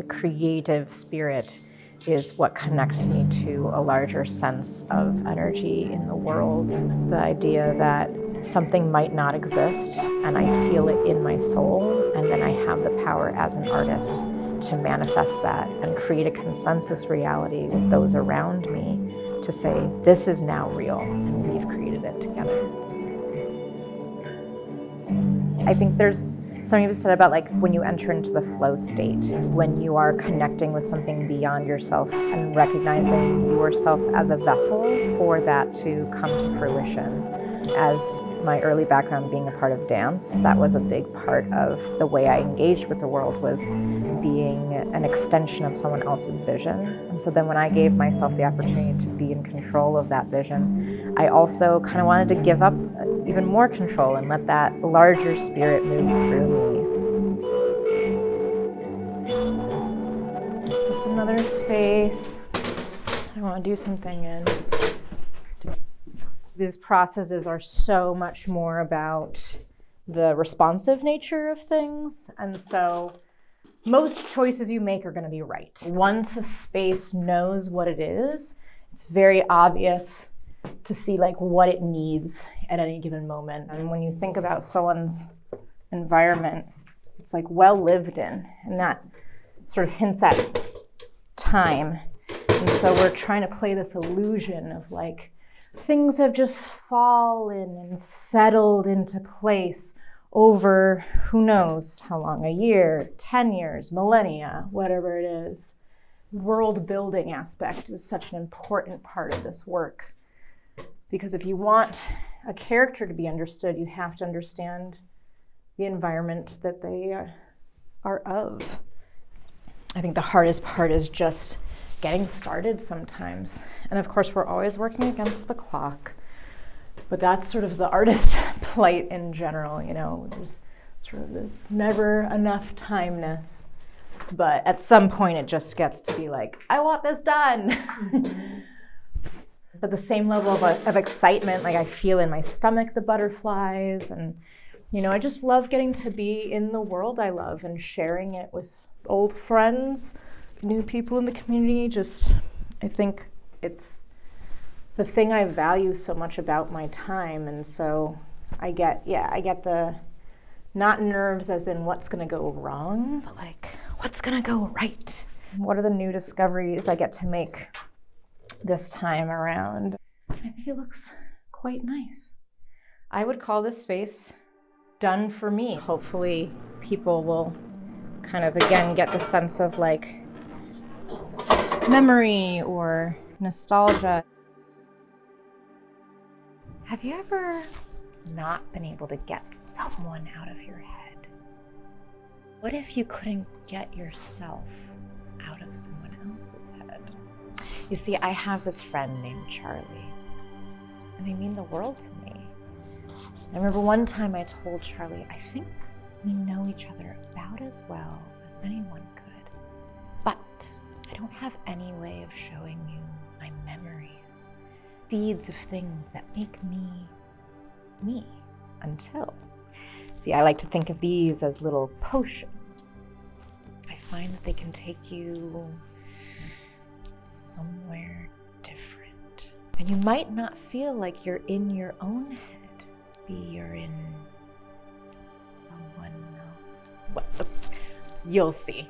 creative spirit is what connects me to a larger sense of energy in the world. The idea that something might not exist and I feel it in my soul, and then I have the power as an artist to manifest that and create a consensus reality with those around me to say, this is now real and we've created it together. I think there's something you said about like when you enter into the flow state, when you are connecting with something beyond yourself and recognizing yourself as a vessel for that to come to fruition. As my early background being a part of dance, that was a big part of the way I engaged with the world, was being an extension of someone else's vision. And so then when I gave myself the opportunity to be in control of that vision, I also kind of wanted to give up even more control and let that larger spirit move through me. Just another space I want to do something in. These processes are so much more about the responsive nature of things. And so most choices you make are going to be right. Once a space knows what it is, it's very obvious to see like what it needs at any given moment. And when you think about someone's environment, it's like well lived in, and that sort of hints at time. And so we're trying to play this illusion of like, things have just fallen and settled into place over who knows how long, a year, 10 years, millennia, whatever it is. World building aspect is such an important part of this work. Because if you want a character to be understood, you have to understand the environment that they are of. I think the hardest part is just getting started sometimes. And of course, we're always working against the clock, but that's sort of the artist plight in general, you know, there's sort of this never enough timeness. But at some point it just gets to be like, I want this done. But the same level of excitement, like I feel in my stomach, the butterflies, and you know, I just love getting to be in the world I love and sharing it with old friends, new people in the community. Just, I think it's the thing I value so much about my time. And so I get the, not nerves as in what's gonna go wrong, but like, what's gonna go right? What are the new discoveries I get to make this time around? I think it looks quite nice. I would call this space done for me. Hopefully people will kind of, again, get the sense of like memory or nostalgia. Have you ever not been able to get someone out of your head? What if you couldn't get yourself out of someone else's head? You see, I have this friend named Charlie, and they mean the world to me. I remember one time I told Charlie, I think we know each other about as well as anyone could, but I don't have any way of showing you my memories, seeds of things that make me, me, until. See, I like to think of these as little potions. I find that they can take you somewhere different. And you might not feel like you're in your own head. Maybe you're in someone else. You'll see.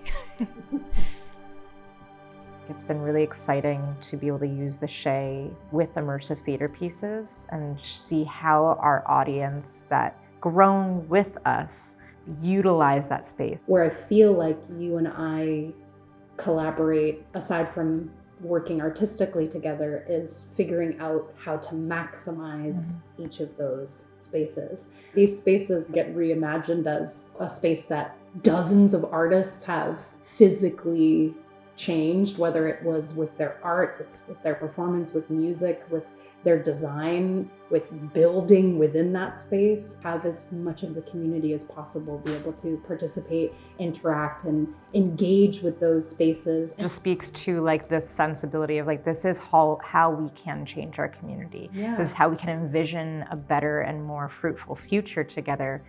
It's been really exciting to be able to use the Shea with immersive theater pieces and see how our audience that grown with us utilize that space. Where I feel like you and I collaborate, aside from working artistically together, is figuring out how to maximize each of those spaces. These spaces get reimagined as a space that dozens of artists have physically changed, whether it was with their art, with their performance, with music, with their design, with building within that space. Have as much of the community as possible be able to participate, interact, and engage with those spaces. It just speaks to like this sensibility of like, this is how we can change our community. Yeah. This is how we can envision a better and more fruitful future together,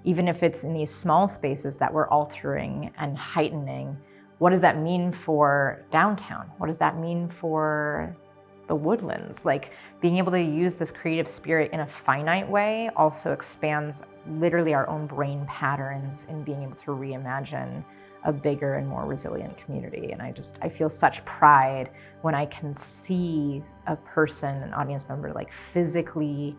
even if it's in these small spaces that we're altering and heightening what does that mean for downtown? What does that mean for the woodlands? Like, being able to use this creative spirit in a finite way also expands literally our own brain patterns in being able to reimagine a bigger and more resilient community. And I feel such pride when I can see a person, an audience member, like physically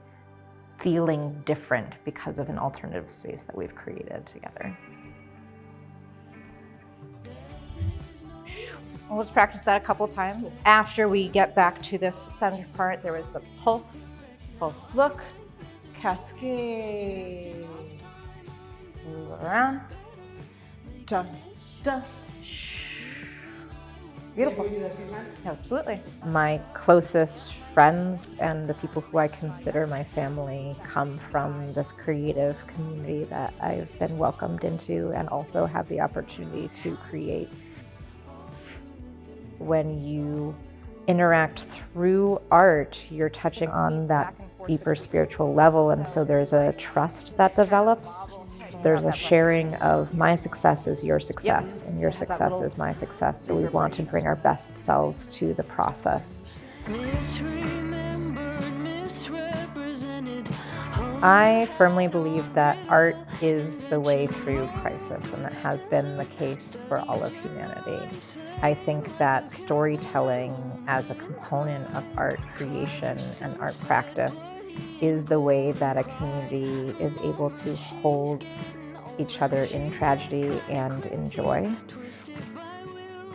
feeling different because of an alternative space that we've created together. Well, let's practice that a couple times. After we get back to this center part, there was the pulse look, cascade, move around, dun, dun, shh. Beautiful. Can you do that a few times? Absolutely. My closest friends and the people who I consider my family come from this creative community that I've been welcomed into and also have the opportunity to create. When you interact through art, you're touching on that deeper spiritual level, and so there's a trust that develops. There's a sharing of my success is your success, and your success is my success, so we want to bring our best selves to the process. I firmly believe that art is the way through crisis, and that has been the case for all of humanity. I think that storytelling as a component of art creation and art practice is the way that a community is able to hold each other in tragedy and in joy.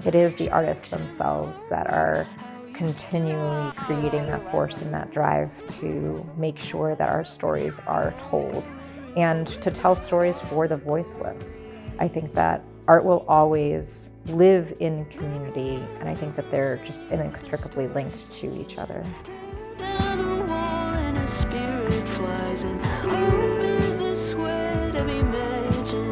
It is the artists themselves that are continually creating that force and that drive to make sure that our stories are told and to tell stories for the voiceless. I think that art will always live in community, and I think that they're just inextricably linked to each other. Down a wall and a spirit flies and opens the sweat of imagination.